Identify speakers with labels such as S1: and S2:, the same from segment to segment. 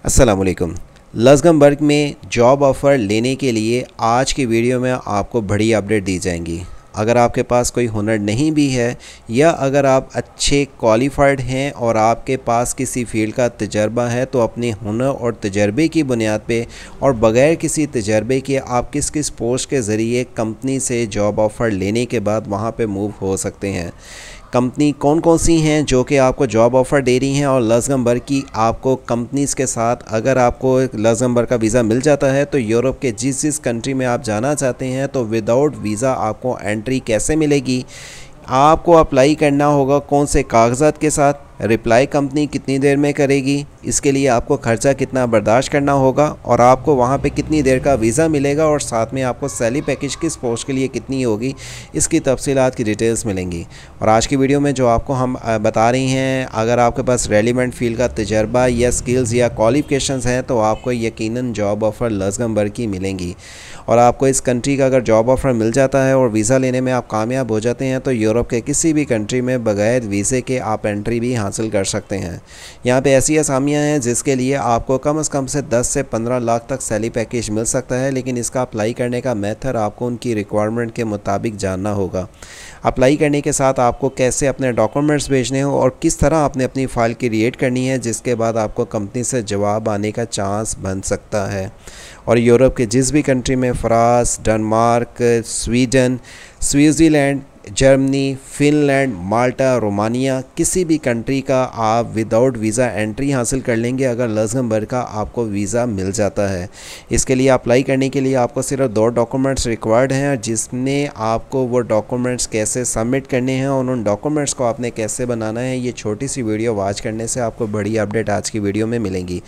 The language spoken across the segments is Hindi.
S1: अस्सलामुअलैकुम। लक्ज़मबर्ग में जॉब ऑफ़र लेने के लिए आज की वीडियो में आपको बड़ी अपडेट दी जाएंगी। अगर आपके पास कोई हुनर नहीं भी है या अगर आप अच्छे क्वालिफाइड हैं और आपके पास किसी फील्ड का तजर्बा है, तो अपने हुनर और तजर्बे की बुनियाद पे और बग़ैर किसी तजर्बे के आप किस किस पोस्ट के ज़रिए कंपनी से जॉब ऑफ़र लेने के बाद वहाँ पे मूव हो सकते हैं। कंपनी कौन कौन सी हैं जो कि आपको जॉब ऑफ़र दे रही हैं, और लक्ज़मबर्ग की आपको कंपनीज़ के साथ अगर आपको लक्ज़मबर्ग का वीज़ा मिल जाता है तो यूरोप के जिस जिस कंट्री में आप जाना चाहते हैं तो विदाउट वीज़ा आपको एंट्री कैसे मिलेगी, आपको अप्लाई करना होगा कौन से कागजात के साथ, रिप्लाई कंपनी कितनी देर में करेगी, इसके लिए आपको ख़र्चा कितना बर्दाश्त करना होगा और आपको वहाँ पे कितनी देर का वीज़ा मिलेगा और साथ में आपको सैलरी पैकेज किस पोस्ट के लिए कितनी होगी, इसकी तफसीलात की डिटेल्स मिलेंगी। और आज की वीडियो में जो आपको हम बता रही हैं, अगर आपके पास रेलिवेंट फील्ड का तजर्बा या स्किल्स या क्वालिफ़िकेशंस हैं तो आपको यकीनन जॉब ऑफ़र लक्ज़मबर्ग की मिलेंगी। और आपको इस कंट्री का अगर जॉब ऑफ़र मिल जाता है और वीज़ा लेने में आप कामयाब हो जाते हैं तो यूरोप के किसी भी कंट्री में बग़ैर वीज़े के आप एंट्री भी हासिल कर सकते हैं। यहाँ पे ऐसी असामियाँ हैं जिसके लिए आपको कम से कम 10 से 15 लाख तक सैलरी पैकेज मिल सकता है, लेकिन इसका अप्लाई करने का मेथड आपको उनकी रिक्वायरमेंट के मुताबिक जानना होगा। अप्लाई करने के साथ आपको कैसे अपने डॉक्यूमेंट्स भेजने हो और किस तरह आपने अपनी फ़ाइल क्रिएट करनी है, जिसके बाद आपको कंपनी से जवाब आने का चांस बन सकता है। और यूरोप के जिस भी कंट्री में France, Denmark, Sweden, Switzerland, Germany, Finland, Malta, Romania, किसी भी कंट्री का आप विदाउट वीज़ा एंट्री हासिल कर लेंगे अगर लक्ज़मबर्ग का आपको वीज़ा मिल जाता है। इसके लिए अप्लाई करने के लिए आपको सिर्फ 2 डॉक्यूमेंट्स रिक्वायर्ड हैं, जिसमें आपको वो डॉक्यूमेंट्स कैसे सबमिट करने हैं और उन डॉक्यूमेंट्स को आपने कैसे बनाना है, ये छोटी सी वीडियो वॉच करने से आपको बड़ी अपडेट आज की वीडियो में मिलेंगी।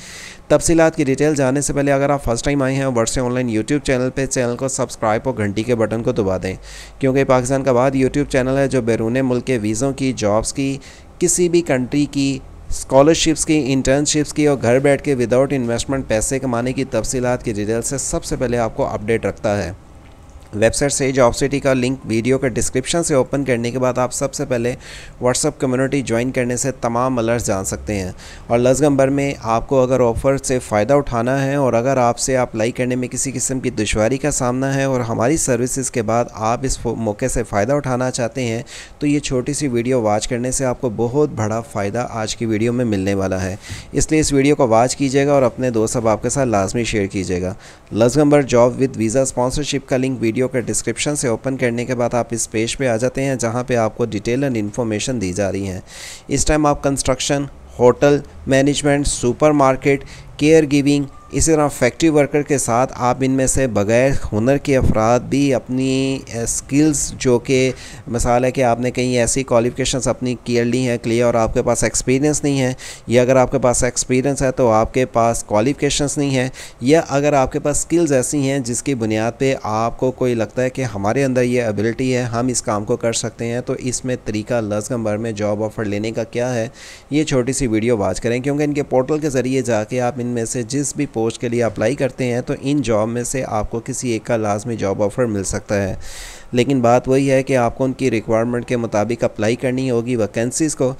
S1: तफसीलात की डिटेल जानने से पहले अगर आप फर्स्ट टाइम आए हैं वर्ष ऑनलाइन यूट्यूब चैनल पे, चैनल को सब्सक्राइब और घंटी के बटन को दबा दें, क्योंकि पाकिस्तान का बाद यूट्यूब चैनल है जो बैरून मुल्क के वीज़ों की, जॉब्स की, किसी भी कंट्री की, स्कॉलरशिप्स की, इंटर्नशिप्स की और घर बैठ के विदाउट इन्वेस्टमेंट पैसे कमाने की तफसीलात की डिटेल से सबसे पहले आपको अपडेट रखता है। वेबसाइट से जॉब सिटी का लिंक वीडियो के डिस्क्रिप्शन से ओपन करने के बाद आप सबसे पहले व्हाट्सअप कम्युनिटी ज्वाइन करने से तमाम अलर्ट्स जान सकते हैं। और लक्ज़मबर्ग में आपको अगर ऑफ़र से फ़ायदा उठाना है और अगर आपसे अप्लाई करने में किसी किस्म की दुश्वारी का सामना है और हमारी सर्विसेज के बाद आप इस मौके से फ़ायदा उठाना चाहते हैं तो ये छोटी सी वीडियो वॉच करने से आपको बहुत बड़ा फ़ायदा आज की वीडियो में मिलने वाला है। इसलिए इस वीडियो को वॉच कीजिएगा और अपने दोस्त अब आपके साथ लाजमी शेयर कीजिएगा। Luxembourg job with visa sponsorship का लिंक वीडियो के डिस्क्रिप्शन से ओपन करने के बाद आप इस पेज पे आ जाते हैं जहां पे आपको डिटेल एंड इन्फॉर्मेशन दी जा रही है। इस टाइम आप construction, hotel management, supermarket, care giving, इसी तरह फैक्ट्री वर्कर के साथ आप इनमें से बग़ैर हुनर के अफराद भी अपनी स्किल्स, जो कि मिसाल है कि आपने कहीं ऐसी क्वालिफ़िकेशंस अपनी कर ली हैं क्लियर और आपके पास एक्सपीरियंस नहीं है, या अगर आपके पास एक्सपीरियंस है तो आपके पास क्वालिफ़िकेशंस नहीं है, या अगर आपके पास स्किल्स ऐसी हैं जिसकी बुनियाद पे आपको कोई लगता है कि हमारे अंदर ये एबिलिटी है, हम इस काम को कर सकते हैं, तो इसमें तरीका लक्ज़मबर्ग में जॉब ऑफ़र लेने का क्या है, ये छोटी सी वीडियो वॉच करें, क्योंकि इनके पोर्टल के ज़रिए जाके आप इनमें से जिस भी पोस्ट के लिए अप्लाई करते हैं तो इन जॉब में से आपको किसी एक का लाजमी जॉब ऑफ़र मिल सकता है। लेकिन बात वही है कि आपको उनकी रिक्वायरमेंट के मुताबिक अप्लाई करनी होगी वैकेंसीज़ को,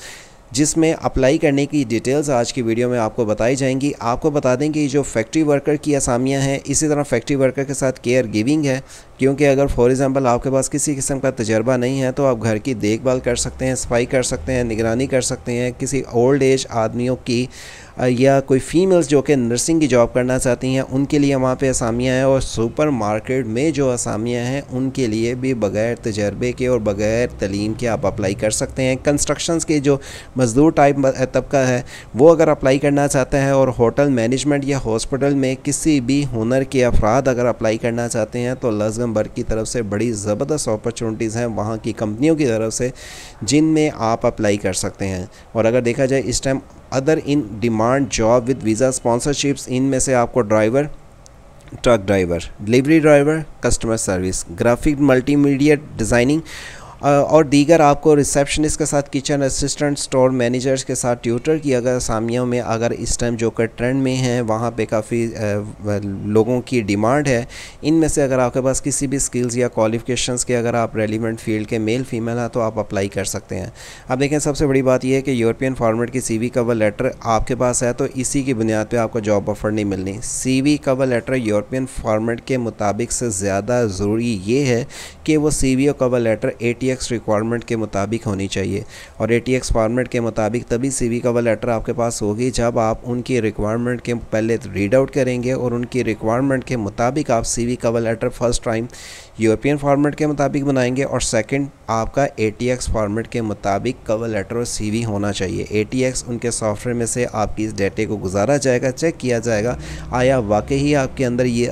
S1: जिसमें अप्लाई करने की डिटेल्स आज की वीडियो में आपको बताई जाएंगी। आपको बता दें कि जो फैक्ट्री वर्कर की असामियां हैं, इसी तरह फैक्ट्री वर्कर के साथ केयर गिविंग है, क्योंकि अगर फॉर एग्ज़ाम्पल आपके पास किसी किस्म का तजर्बा नहीं है तो आप घर की देखभाल कर सकते हैं, सफाई कर सकते हैं, निगरानी कर सकते हैं किसी ओल्ड एज आदमियों की, या कोई फ़ीमेल्स जो कि नर्सिंग की जॉब करना चाहती हैं उनके लिए वहाँ पे असामियाँ हैं। और सुपर मार्केट में जो असामियाँ हैं उनके लिए भी बग़ैर तजर्बे के और बग़ैर तलीम के आप अप्लाई कर सकते हैं। कंस्ट्रक्शंस के जो मज़दूर टाइप तबका है वो अगर अप्लाई करना चाहता है, और होटल मैनेजमेंट या हॉस्पिटल में किसी भी हुनर के अफराद अगर अप्लाई करना चाहते हैं तो लक्ज़मबर्ग की तरफ से बड़ी ज़बरदस्त अपॉर्चुनिटीज़ हैं वहाँ की कंपनियों की तरफ से, जिनमें आप अप्लाई कर सकते हैं। और अगर देखा जाए इस time other in demand job with visa sponsorships, इनमें से आपको driver, truck driver, delivery driver, customer service, graphic multimedia designing और दीगर आपको रिसेप्शनिस्ट के साथ, किचन असिस्टेंट, स्टोर मैनेजर्स के साथ, ट्यूटर की अगर असामियों में अगर इस टाइम जो कर ट्रेंड में है वहाँ पे काफ़ी लोगों की डिमांड है। इनमें से अगर आपके पास किसी भी स्किल्स या क्वालिफिकेशंस के अगर आप रेलिवेंट फील्ड के मेल फीमेल हैं तो आप अप्लाई कर सकते हैं। अब देखें, सबसे बड़ी बात यह है कि यूरोपियन फॉर्मेट की CV कवर लेटर आपके पास है तो इसी की बुनियाद पे आपको जॉब ऑफ़र नहीं मिलनी। CV cover letter European format के मुताबिक से ज़्यादा ज़रूरी ये है कि वो CV और कवर लेटर ATX रिक्वायरमेंट के मुताबिक होनी चाहिए, और ATX फॉर्मेट के मुताबिक तभी CV कवर लेटर आपके पास होगी जब आप उनकी रिक्वायरमेंट के पहले रीड आउट करेंगे और उनकी रिक्वायरमेंट के मुताबिक आप CV cover letter first time European format के मुताबिक बनाएंगे, और सेकंड आपका ATX फॉर्मेट के मुताबिक कवर लेटर और CV होना चाहिए। ATX उनके सॉफ्टवेयर में से आपकी इस डेटे को गुजारा जाएगा, चेक किया जाएगा आया वाकई आपके अंदर ये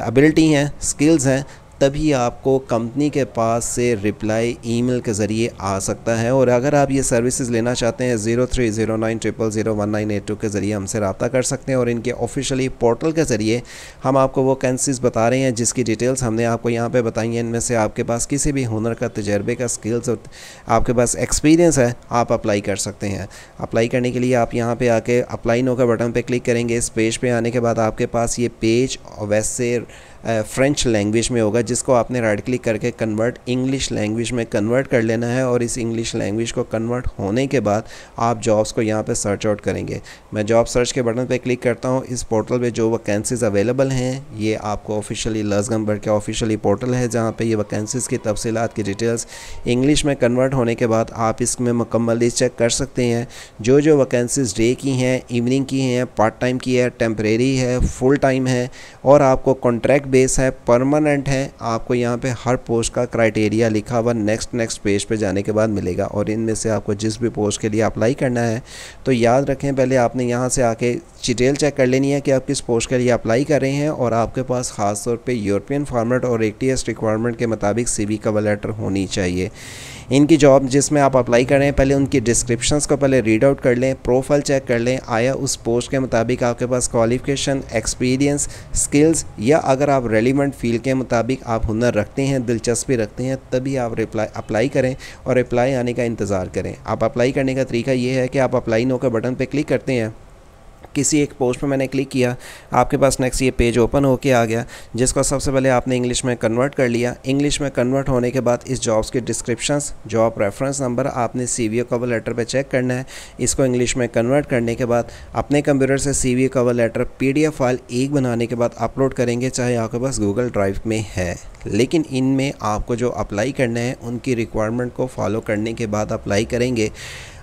S1: एबिलिटी हैं, स्किल्स हैं, तभी आपको कंपनी के पास से रिप्लाई ईमेल के ज़रिए आ सकता है। और अगर आप ये सर्विसेज लेना चाहते हैं 0309001982 के ज़रिए हमसे रब्ता कर सकते हैं, और इनके ऑफिशियली पोर्टल के ज़रिए हम आपको वो वैकेंसीज़ बता रहे हैं जिसकी डिटेल्स हमने आपको यहाँ पे बताई हैं। इनमें से आपके पास किसी भी हुनर का, तजर्बे का, स्किल्स और आपके पास एक्सपीरियंस है, आप अप्लाई कर सकते हैं। अप्लाई करने के लिए आप यहाँ पर आके अप्लाई नो का बटन पर क्लिक करेंगे। इस पेज पर आने के बाद आपके पास ये पेज वैसे फ्रेंच लैंग्वेज में होगा, जिसको आपने राइट क्लिक करके कन्वर्ट इंग्लिश लैंग्वेज में कन्वर्ट कर लेना है, और इस इंग्लिश लैंग्वेज को कन्वर्ट होने के बाद आप जॉब्स को यहाँ पे सर्च आउट करेंगे। मैं जॉब सर्च के बटन पे क्लिक करता हूँ। इस पोर्टल पे जो वैकेंसीज़ अवेलेबल हैं ये आपको ऑफिशियली लज़गंबर्ग के ऑफिशियली पोर्टल है, जहाँ पे ये वैकेंसीज़ की तफसीलात की डिटेल्स इंग्लिश में कन्वर्ट होने के बाद आप इसमें मुकम्मल चेक कर सकते हैं। जो जो वैकेंसीज़ डे की हैं, इवनिंग की हैं, पार्ट टाइम की है, टेम्परेरी है, फुल टाइम है, और आपको कॉन्ट्रैक्ट बेस है, परमानेंट है, आपको यहाँ पे हर पोस्ट का क्राइटेरिया लिखा हुआ नेक्स्ट पेज पे जाने के बाद मिलेगा। और इनमें से आपको जिस भी पोस्ट के लिए अप्लाई करना है तो याद रखें, पहले आपने यहाँ से आके डिटेल चेक कर लेनी है कि आप किस पोस्ट के लिए अप्लाई कर रहे हैं, और आपके पास ख़ास तौर पे यूरोपियन फॉर्मेट और ATX रिक्वायरमेंट के मुताबिक CV कवर लेटर होनी चाहिए। इनकी जॉब जिसमें आप अप्लाई कर रहे हैं पहले उनकी डिस्क्रिप्शंस को पहले रीड आउट कर लें, प्रोफाइल चेक कर लें, आया उस पोस्ट के मुताबिक आपके पास क्वालिफिकेशन, एक्सपीरियंस, स्किल्स, या अगर आप रेलिवेंट फील्ड के मुताबिक आप हुनर रखते हैं, दिलचस्पी रखते हैं, तभी आप अप्लाई करें और रिप्लाई आने का इंतज़ार करें। आप अप्लाई करने का तरीका ये है कि आप अप्लाई नो के बटन पर क्लिक करते हैं। किसी एक पोस्ट पे मैंने क्लिक किया, आपके पास नेक्स्ट ये पेज ओपन होके आ गया, जिसको सबसे पहले आपने इंग्लिश में कन्वर्ट कर लिया। इंग्लिश में कन्वर्ट होने के बाद इस जॉब्स के डिस्क्रिप्शंस, जॉब रेफरेंस नंबर आपने CV कवर लेटर पे चेक करना है। इसको इंग्लिश में कन्वर्ट करने के बाद अपने कंप्यूटर से CV cover letter PDF file एक बनाने के बाद अपलोड करेंगे, चाहे आपके पास गूगल ड्राइव में है। लेकिन इनमें आपको जो अप्लाई करना है उनकी रिक्वायरमेंट को फॉलो करने के बाद अप्लाई करेंगे।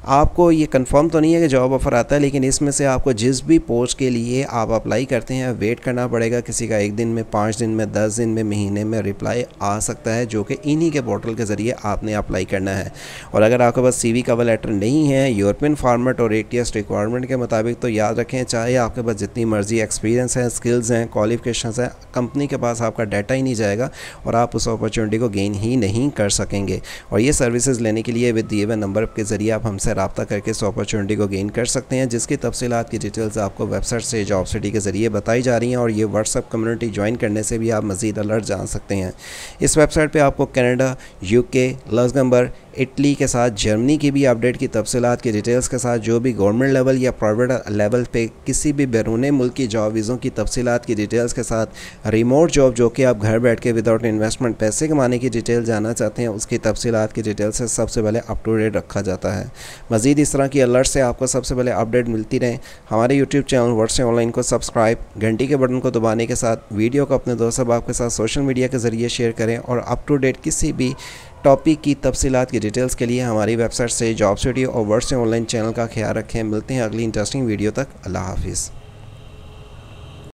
S1: आपको ये कंफर्म तो नहीं है कि जॉब ऑफ़र आता है, लेकिन इसमें से आपको जिस भी पोस्ट के लिए आप अप्लाई करते हैं वेट करना पड़ेगा। किसी का 1 दिन में, 5 दिन में, 10 दिन में, महीने में रिप्लाई आ सकता है, जो कि इन्हीं के पोर्टल के ज़रिए आपने अप्लाई करना है। और अगर आपके पास CV कवर लेटर नहीं है यूरोपियन फॉर्मेट और ATX रिक्वायरमेंट के मुताबिक, तो याद रखें, चाहे आपके पास जितनी मर्जी एक्सपीरियंस है, स्किल्स हैं, क्वालिफिकेशंस हैं, कंपनी के पास आपका डाटा ही नहीं जाएगा और आप उस अपॉर्चुनिटी को गेन ही नहीं कर सकेंगे। और ये सर्विसेज लेने के लिए विद दिए हुए नंबर के ज़रिए आप हमसे रब्ता करके इस अपॉर्चुनिटी को गेन कर सकते हैं, जिसकी तफसीलात की डिटेल्स आपको वेबसाइट से जॉब सिटी के ज़रिए बताई जा रही हैं। और ये व्हाट्सएप कम्युनिटी ज्वाइन करने से भी आप मज़ीद अलर्ट जान सकते हैं। इस वेबसाइट पे आपको कनाडा, UK, लक्ज़मबर्ग, इटली के साथ जर्मनी की भी अपडेट की तफसीलात की डिटेल्स के साथ जो भी गवर्नमेंट लेवल या प्राइवेट लेवल पे किसी भी बैरून मुल्क की जॉब वीज़ों की तफसीलात की डिटेल्स के साथ रिमोट जॉब जो कि आप घर बैठ के विदाउट इन्वेस्टमेंट पैसे कमाने की डिटेल जानना चाहते हैं, उसकी तफसीलात की डिटेल्स से सबसे पहले अप टू डेट रखा जाता है। मज़ीद इस तरह की अलर्ट से आपको सबसे पहले अपडेट मिलती रहे, हमारे यूट्यूब चैनल वर्ड से ऑनलाइन को सब्सक्राइब, घंटी के बटन को दबाने के साथ वीडियो को अपने दोस्तों आपके साथ सोशल मीडिया के ज़रिए शेयर करें। और अप टू डेट किसी भी टॉपिक की तफसीलात की डिटेल्स के लिए हमारी वेबसाइट से जॉब सिटी और वर्ड से ऑनलाइन चैनल का ख्याल रखें। मिलते हैं अगली इंटरेस्टिंग वीडियो तक। अल्लाह हाफिज़।